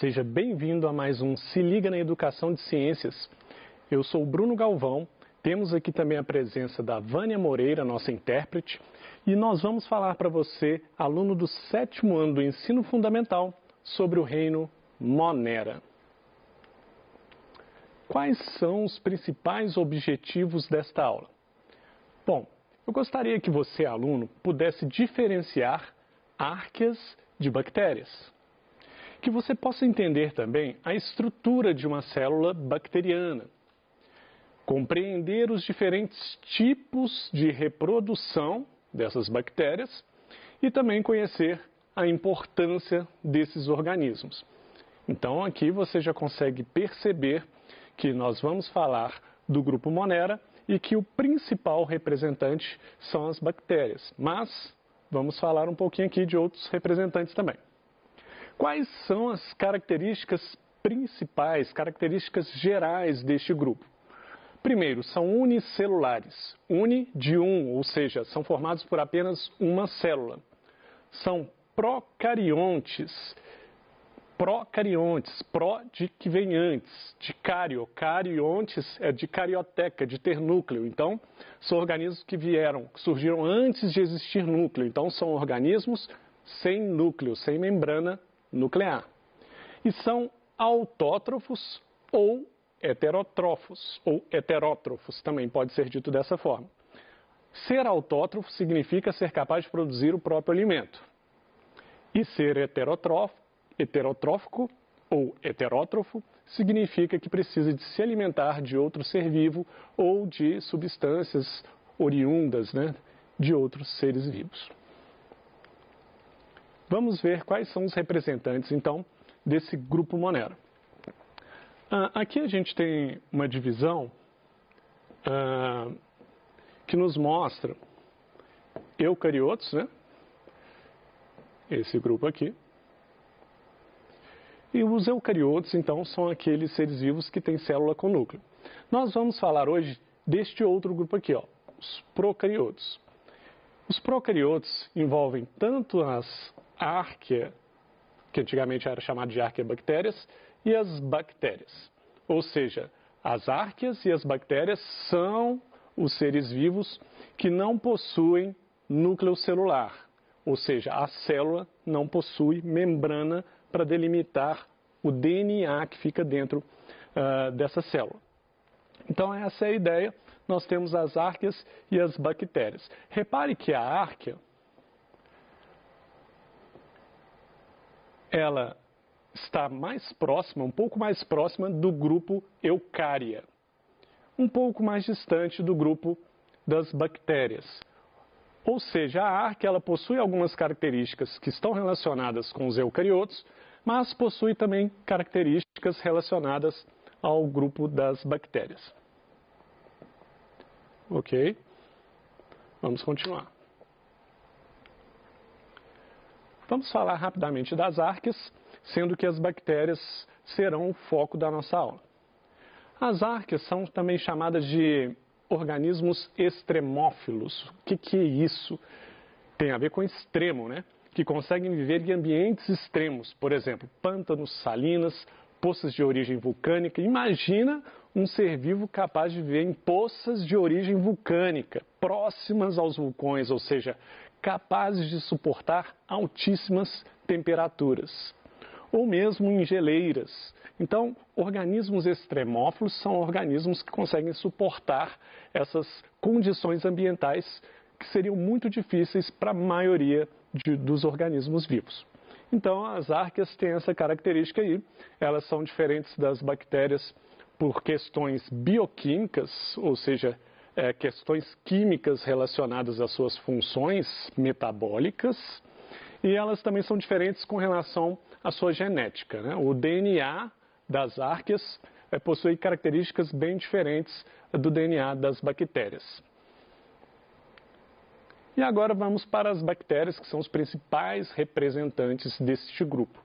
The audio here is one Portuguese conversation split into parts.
Seja bem-vindo a mais um Se Liga na Educação de Ciências. Eu sou o Bruno Galvão, temos aqui também a presença da Vânia Moreira, nossa intérprete, e nós vamos falar para você, aluno do 7º ano do Ensino Fundamental, sobre o reino Monera. Quais são os principais objetivos desta aula? Bom, eu gostaria que você, aluno, pudesse diferenciar árqueas de bactérias. Que você possa entender também a estrutura de uma célula bacteriana. Compreender os diferentes tipos de reprodução dessas bactérias e também conhecer a importância desses organismos. Então, aqui você já consegue perceber que nós vamos falar do grupo Monera e que o principal representante são as bactérias, mas vamos falar um pouquinho aqui de outros representantes também. Quais são as características principais, características gerais deste grupo? Primeiro, são unicelulares, uni de um, ou seja, são formados por apenas uma célula. São procariontes, pró de que vem antes, de cário, cariontes é de carioteca, de ter núcleo. Então, são organismos que surgiram antes de existir núcleo. Então, são organismos sem núcleo, sem membrana nuclear. E são autótrofos ou heterótrofos, ou heterótrofos, também pode ser dito dessa forma. Ser autótrofo significa ser capaz de produzir o próprio alimento. E ser heterotrófico ou heterótrofo significa que precisa de se alimentar de outro ser vivo ou de substâncias oriundas, de outros seres vivos. Vamos ver quais são os representantes, então, desse grupo Monera. Aqui a gente tem uma divisão que nos mostra eucariotos, esse grupo aqui. E os eucariotos, então, são aqueles seres vivos que têm célula com núcleo. Nós vamos falar hoje deste outro grupo aqui, os procariotos. Os procariotos envolvem tanto as árquea, que antigamente era chamado de arqueabactérias, e as bactérias. Ou seja, as árqueas e as bactérias são os seres vivos que não possuem núcleo celular. Ou seja, a célula não possui membrana para delimitar o DNA que fica dentro dessa célula. Então, essa é a ideia. Nós temos as árqueas e as bactérias. Repare que a árquea, ela está mais próxima, um pouco mais próxima do grupo Eucária, um pouco mais distante do grupo das bactérias. Ou seja, a árquea ela possui algumas características que estão relacionadas com os eucariotos, mas possui também características relacionadas ao grupo das bactérias. Ok? Vamos continuar. Vamos falar rapidamente das árqueas, sendo que as bactérias serão o foco da nossa aula. As árqueas são também chamadas de organismos extremófilos. O que é isso? Tem a ver com extremo, que conseguem viver em ambientes extremos, por exemplo, pântanos, salinas, poças de origem vulcânica. Imagina um ser vivo capaz de viver em poças de origem vulcânica, próximas aos vulcões, ou seja, capazes de suportar altíssimas temperaturas, ou mesmo em geleiras. Então, organismos extremófilos são organismos que conseguem suportar essas condições ambientais que seriam muito difíceis para a maioria dos organismos vivos. Então, as árqueas têm essa característica aí. Elas são diferentes das bactérias por questões bioquímicas, ou seja, questões químicas relacionadas às suas funções metabólicas, e elas também são diferentes com relação à sua genética. O DNA das árqueas possui características bem diferentes do DNA das bactérias. E agora vamos para as bactérias, que são os principais representantes deste grupo.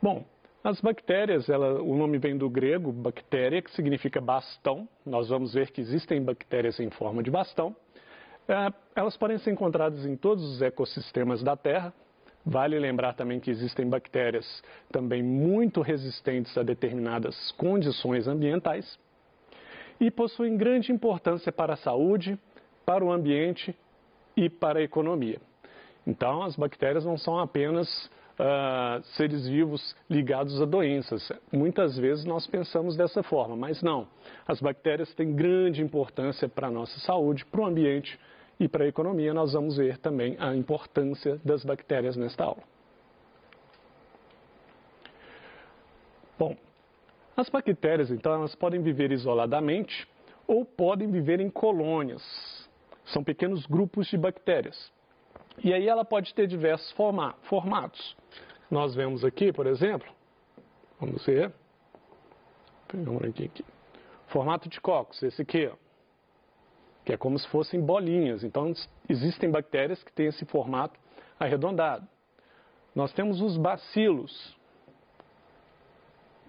Bom, as bactérias, o nome vem do grego, bactéria, que significa bastão. Nós vamos ver que existem bactérias em forma de bastão. Elas podem ser encontradas em todos os ecossistemas da Terra. Vale lembrar também que existem bactérias também muito resistentes a determinadas condições ambientais e possuem grande importância para a saúde, para o ambiente e para a economia. Então, as bactérias não são apenas seres vivos ligados a doenças. Muitas vezes nós pensamos dessa forma, mas não. As bactérias têm grande importância para a nossa saúde, para o ambiente e para a economia. Nós vamos ver também a importância das bactérias nesta aula. Bom, as bactérias, então, elas podem viver isoladamente ou podem viver em colônias. São pequenos grupos de bactérias. E aí ela pode ter diversos formatos. Nós vemos aqui, por exemplo, vamos ver, pegamos aqui. Formato de cocos, esse aqui, ó, que é como se fossem bolinhas. Então, existem bactérias que têm esse formato arredondado. Nós temos os bacilos,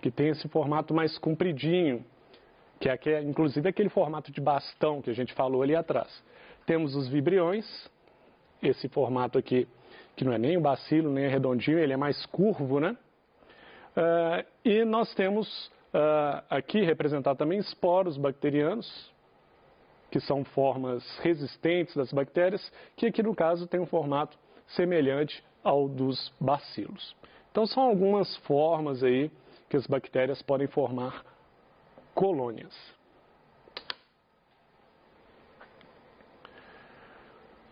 que tem esse formato mais compridinho, que é inclusive aquele formato de bastão que a gente falou ali atrás. Temos os vibriões, esse formato aqui, que não é nem o bacilo, nem é redondinho, ele é mais curvo, né? E nós temos aqui representado também esporos bacterianos, que são formas resistentes das bactérias, que aqui no caso tem um formato semelhante ao dos bacilos. Então são algumas formas aí que as bactérias podem formar colônias.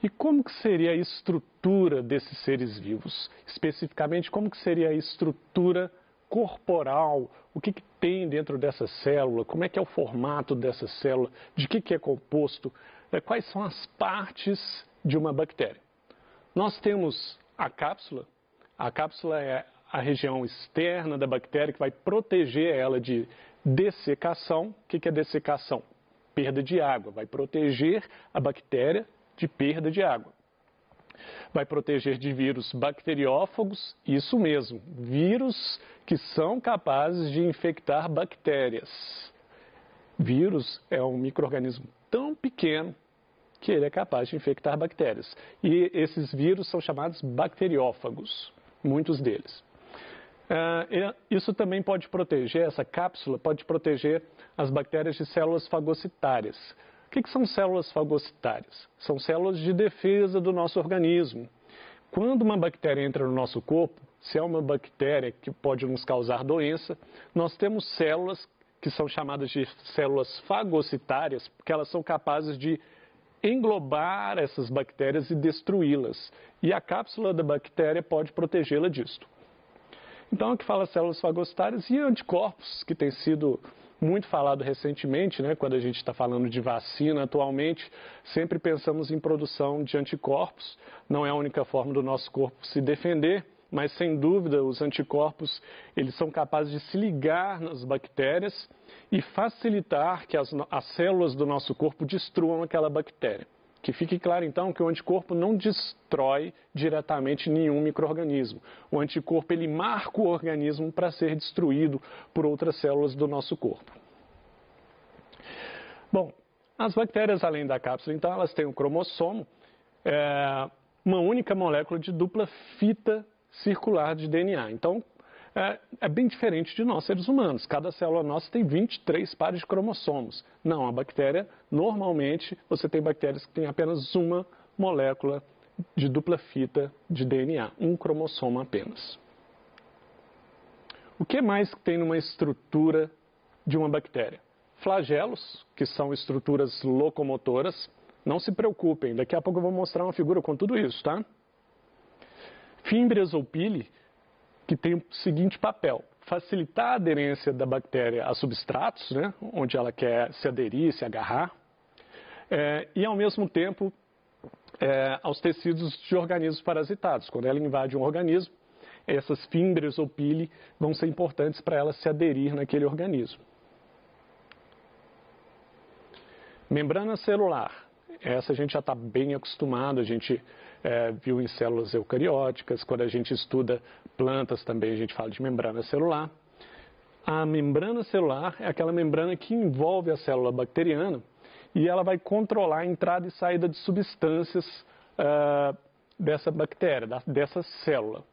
E como que seria a estrutura desses seres vivos? Especificamente, como que seria a estrutura corporal? O que tem dentro dessa célula? Como é que é o formato dessa célula? De que é composto? Quais são as partes de uma bactéria? Nós temos a cápsula. A cápsula é a região externa da bactéria que vai proteger ela de dessecação. O que é dessecação? Perda de água. Vai proteger a bactéria de perda de água. Vai proteger de vírus bacteriófagos, isso mesmo, vírus que são capazes de infectar bactérias. Vírus é um micro-organismo tão pequeno que ele é capaz de infectar bactérias. E esses vírus são chamados bacteriófagos, muitos deles. Isso também pode proteger, essa cápsula pode proteger as bactérias de células fagocitárias. O que são células fagocitárias? São células de defesa do nosso organismo. Quando uma bactéria entra no nosso corpo, se é uma bactéria que pode nos causar doença, nós temos células que são chamadas de células fagocitárias, porque elas são capazes de englobar essas bactérias e destruí-las. E a cápsula da bactéria pode protegê-la disto. Então, aqui fala células fagocitárias e anticorpos, que tem sido muito falado recentemente, né, quando a gente está falando de vacina atualmente, sempre pensamos em produção de anticorpos. Não é a única forma do nosso corpo se defender, mas sem dúvida os anticorpos eles são capazes de se ligar nas bactérias e facilitar que as células do nosso corpo destruam aquela bactéria. Que fique claro, então, que o anticorpo não destrói diretamente nenhum micro-organismo. O anticorpo, ele marca o organismo para ser destruído por outras células do nosso corpo. Bom, as bactérias, além da cápsula, então, elas têm um cromossomo, uma única molécula de dupla fita circular de DNA. Então, é bem diferente de nós, seres humanos. Cada célula nossa tem 23 pares de cromossomos. Não, a bactéria, normalmente, você tem bactérias que têm apenas uma molécula de dupla fita de DNA, um cromossomo apenas. O que mais tem numa estrutura de uma bactéria? Flagelos, que são estruturas locomotoras. Não se preocupem, daqui a pouco eu vou mostrar uma figura com tudo isso, tá? Fímbrias ou pili, que tem o seguinte papel: facilitar a aderência da bactéria a substratos, né, onde ela quer se aderir, se agarrar, e ao mesmo tempo aos tecidos de organismos parasitados. Quando ela invade um organismo, essas fímbrias ou pili vão ser importantes para ela se aderir naquele organismo. Membrana celular. Essa a gente já está bem acostumado, a gente viu em células eucarióticas, quando a gente estuda plantas também a gente fala de membrana celular. A membrana celular é aquela membrana que envolve a célula bacteriana e ela vai controlar a entrada e saída de substâncias dessa bactéria, dessa célula.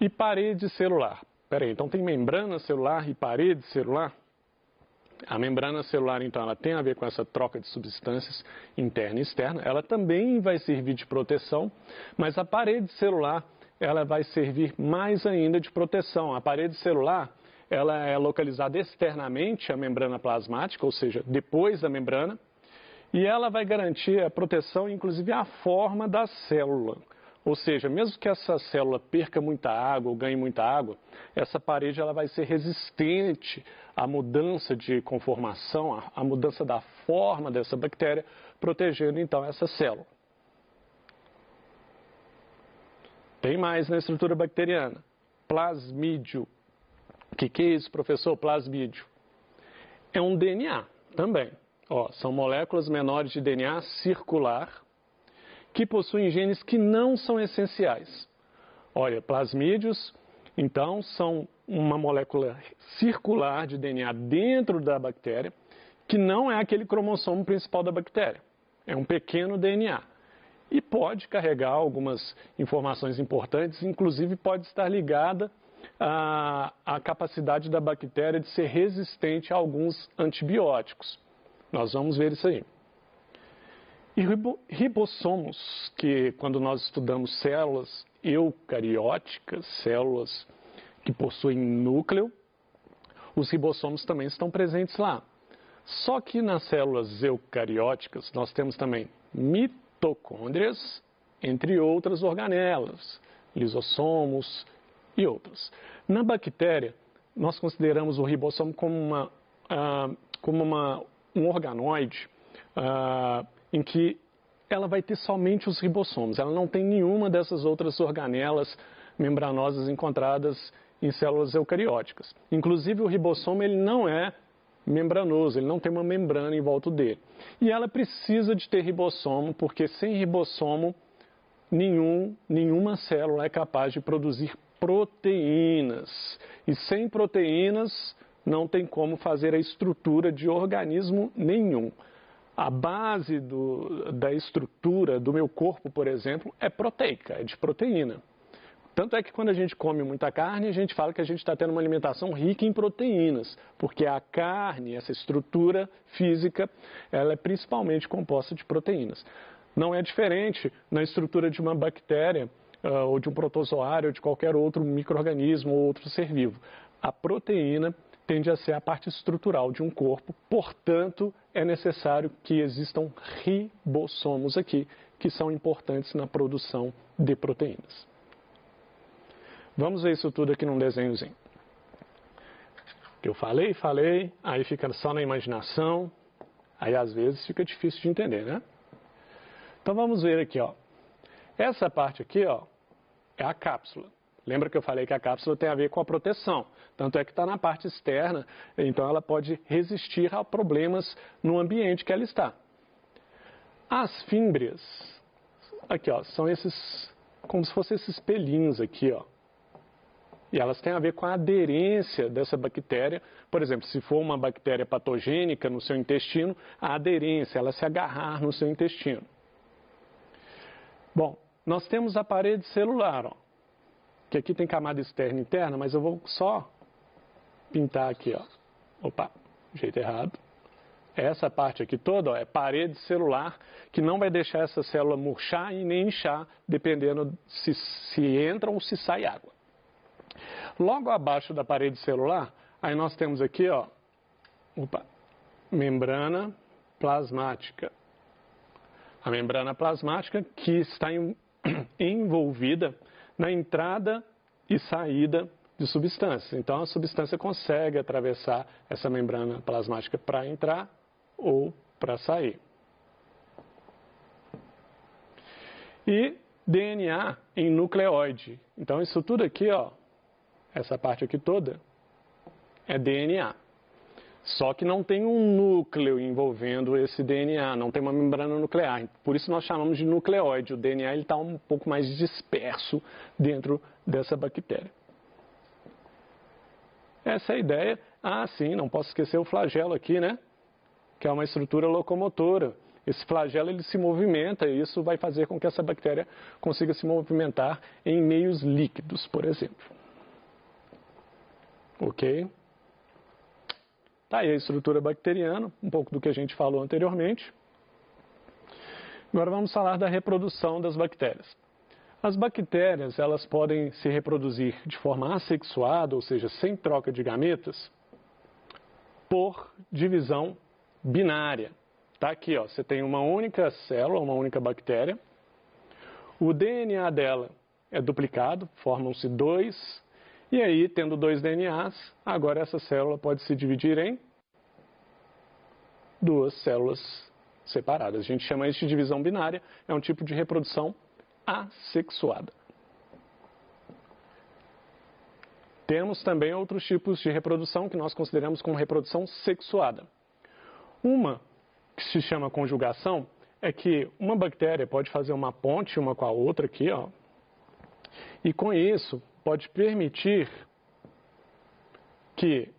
E parede celular. Peraí, então tem membrana celular e parede celular? A membrana celular, então, ela tem a ver com essa troca de substâncias interna e externa. Ela também vai servir de proteção, mas a parede celular, ela vai servir mais ainda de proteção. A parede celular, ela é localizada externamente à membrana plasmática, ou seja, depois da membrana, e ela vai garantir a proteção, inclusive a forma da célula. Ou seja, mesmo que essa célula perca muita água ou ganhe muita água, essa parede ela vai ser resistente à mudança de conformação, à mudança da forma dessa bactéria, protegendo então essa célula. Tem mais na estrutura bacteriana. Plasmídio. O que é isso, professor? Plasmídio. É um DNA também. São moléculas menores de DNA circular que possuem genes que não são essenciais. Olha, plasmídios, então, são uma molécula circular de DNA dentro da bactéria, que não é aquele cromossomo principal da bactéria. É um pequeno DNA. E pode carregar algumas informações importantes, inclusive pode estar ligada à capacidade da bactéria de ser resistente a alguns antibióticos. Nós vamos ver isso aí. E ribossomos, que quando nós estudamos células eucarióticas, células que possuem núcleo, os ribossomos também estão presentes lá. Só que nas células eucarióticas nós temos também mitocôndrias, entre outras organelas, lisossomos e outras. Na bactéria, nós consideramos o ribossomo como um organoide, em que ela vai ter somente os ribossomos, ela não tem nenhuma dessas outras organelas membranosas encontradas em células eucarióticas. Inclusive o ribossomo ele não é membranoso, ele não tem uma membrana em volta dele. E ela precisa de ter ribossomo, porque sem ribossomo nenhuma célula é capaz de produzir proteínas. E sem proteínas não tem como fazer a estrutura de organismo nenhum. A base da estrutura do meu corpo, por exemplo, é proteica, é de proteína. Tanto é que quando a gente come muita carne, a gente fala que a gente está tendo uma alimentação rica em proteínas, porque a carne, essa estrutura física, ela é principalmente composta de proteínas. Não é diferente na estrutura de uma bactéria, ou de um protozoário, ou de qualquer outro micro-organismo ou outro ser vivo. A proteína tende a ser a parte estrutural de um corpo, portanto, é necessário que existam ribossomos aqui, que são importantes na produção de proteínas. Vamos ver isso tudo aqui num desenhozinho. Eu falei, aí fica só na imaginação, aí às vezes fica difícil de entender, né? Então vamos ver aqui, ó. Essa parte aqui, ó, é a cápsula. Lembra que eu falei que a cápsula tem a ver com a proteção, tanto é que está na parte externa, então ela pode resistir a problemas no ambiente que ela está. As fímbrias, aqui ó, são esses, como se fossem esses pelinhos aqui, ó. E elas têm a ver com a aderência dessa bactéria. Por exemplo, se for uma bactéria patogênica no seu intestino, a aderência, ela se agarrar no seu intestino. Bom, nós temos a parede celular, ó, que aqui tem camada externa e interna, mas eu vou só pintar aqui, ó. Opa, jeito errado. Essa parte aqui toda, ó, é parede celular, que não vai deixar essa célula murchar e nem inchar, dependendo se entra ou se sai água. Logo abaixo da parede celular, aí nós temos aqui, ó, membrana plasmática. A membrana plasmática que está envolvida na entrada e saída de substâncias. Então, a substância consegue atravessar essa membrana plasmática para entrar ou para sair. E DNA em nucleóide. Então, isso tudo aqui, ó, essa parte aqui toda, é DNA. Só que não tem um núcleo envolvendo esse DNA, não tem uma membrana nuclear. Por isso nós chamamos de nucleóide. O DNA está um pouco mais disperso dentro dessa bactéria. Essa é a ideia. Ah, sim, não posso esquecer o flagelo aqui, né? Que é uma estrutura locomotora. Esse flagelo ele se movimenta e isso vai fazer com que essa bactéria consiga se movimentar em meios líquidos, por exemplo. Ok? Tá aí a estrutura bacteriana, um pouco do que a gente falou anteriormente. Agora vamos falar da reprodução das bactérias. As bactérias, elas podem se reproduzir de forma assexuada, ou seja, sem troca de gametas, por divisão binária. Tá aqui, ó, você tem uma única célula, uma única bactéria. O DNA dela é duplicado, formam-se dois. E aí, tendo dois DNAs, agora essa célula pode se dividir em duas células separadas. A gente chama isso de divisão binária, é um tipo de reprodução assexuada. Temos também outros tipos de reprodução que nós consideramos como reprodução sexuada. Uma que se chama conjugação é que uma bactéria pode fazer uma ponte uma com a outra aqui, ó, e com isso pode permitir que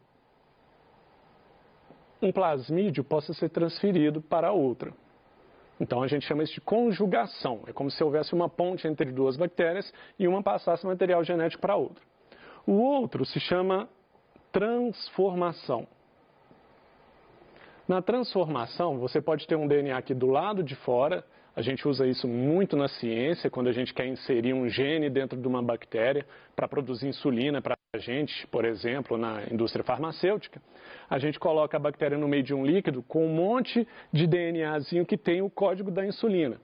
um plasmídio possa ser transferido para outra. Então a gente chama isso de conjugação. É como se houvesse uma ponte entre duas bactérias e uma passasse material genético para a outra. O outro se chama transformação. Na transformação, você pode ter um DNA aqui do lado de fora. A gente usa isso muito na ciência, quando a gente quer inserir um gene dentro de uma bactéria para produzir insulina para a gente, por exemplo, na indústria farmacêutica. A gente coloca a bactéria no meio de um líquido com um monte de DNAzinho que tem o código da insulina.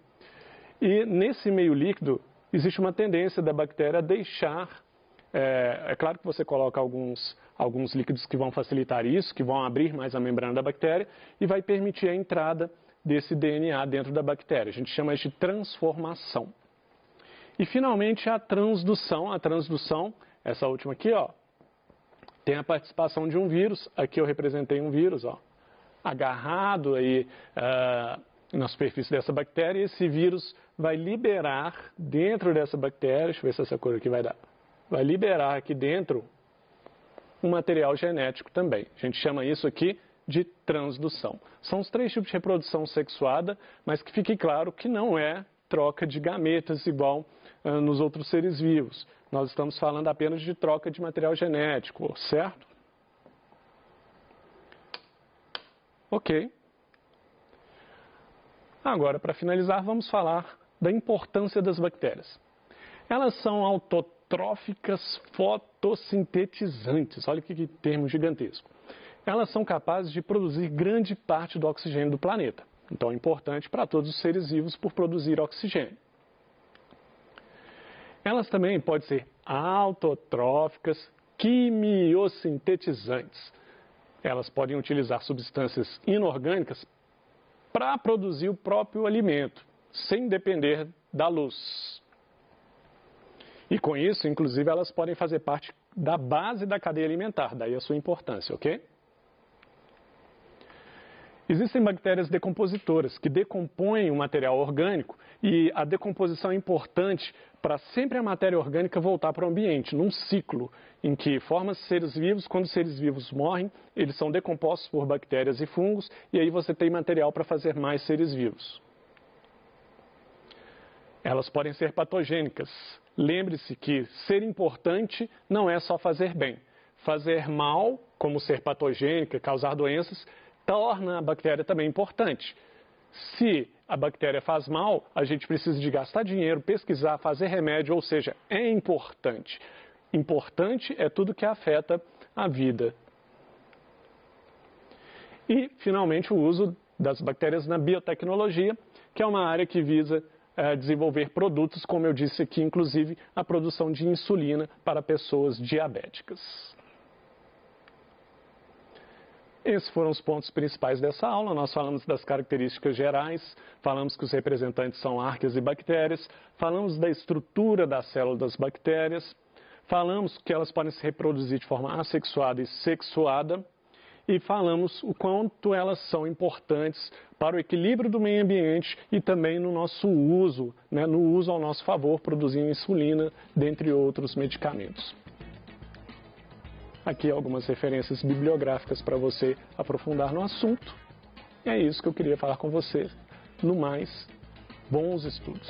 E nesse meio líquido, existe uma tendência da bactéria a deixar... É claro que você coloca alguns líquidos que vão facilitar isso, que vão abrir mais a membrana da bactéria e vai permitir a entrada desse DNA dentro da bactéria. A gente chama isso de transformação. E finalmente a transdução. A transdução, essa última aqui, ó, tem a participação de um vírus. Aqui eu representei um vírus, ó, agarrado aí na superfície dessa bactéria. E esse vírus vai liberar dentro dessa bactéria, deixa eu ver se essa cor aqui vai dar, vai liberar aqui dentro um material genético também. A gente chama isso aqui de transdução. São os três tipos de reprodução sexuada, mas que fique claro que não é troca de gametas igual nos outros seres vivos. Nós estamos falando apenas de troca de material genético, certo? Ok. Agora, para finalizar, vamos falar da importância das bactérias. Elas são autotróficas fotossintetizantes. Olha que termo gigantesco. Elas são capazes de produzir grande parte do oxigênio do planeta. Então é importante para todos os seres vivos por produzir oxigênio. Elas também podem ser autotróficas quimiosintetizantes. Elas podem utilizar substâncias inorgânicas para produzir o próprio alimento, sem depender da luz. E com isso, inclusive, elas podem fazer parte da base da cadeia alimentar, daí a sua importância, ok? Existem bactérias decompositoras que decompõem o material orgânico e a decomposição é importante para sempre a matéria orgânica voltar para o ambiente, num ciclo em que forma-se seres vivos, quando os seres vivos morrem, eles são decompostos por bactérias e fungos e aí você tem material para fazer mais seres vivos. Elas podem ser patogênicas. Lembre-se que ser importante não é só fazer bem. Fazer mal, como ser patogênica, causar doenças, torna a bactéria também importante. Se a bactéria faz mal, a gente precisa de gastar dinheiro, pesquisar, fazer remédio, ou seja, é importante. Importante é tudo que afeta a vida. E, finalmente, o uso das bactérias na biotecnologia, que é uma área que visa desenvolver produtos, como eu disse aqui, inclusive a produção de insulina para pessoas diabéticas. Esses foram os pontos principais dessa aula. Nós falamos das características gerais, falamos que os representantes são arqueias e bactérias, falamos da estrutura da célula das bactérias, falamos que elas podem se reproduzir de forma assexuada e sexuada, e falamos o quanto elas são importantes para o equilíbrio do meio ambiente e também no nosso uso, no uso ao nosso favor, produzindo insulina, dentre outros medicamentos. Aqui algumas referências bibliográficas para você aprofundar no assunto. E é isso que eu queria falar com você No mais, bons estudos!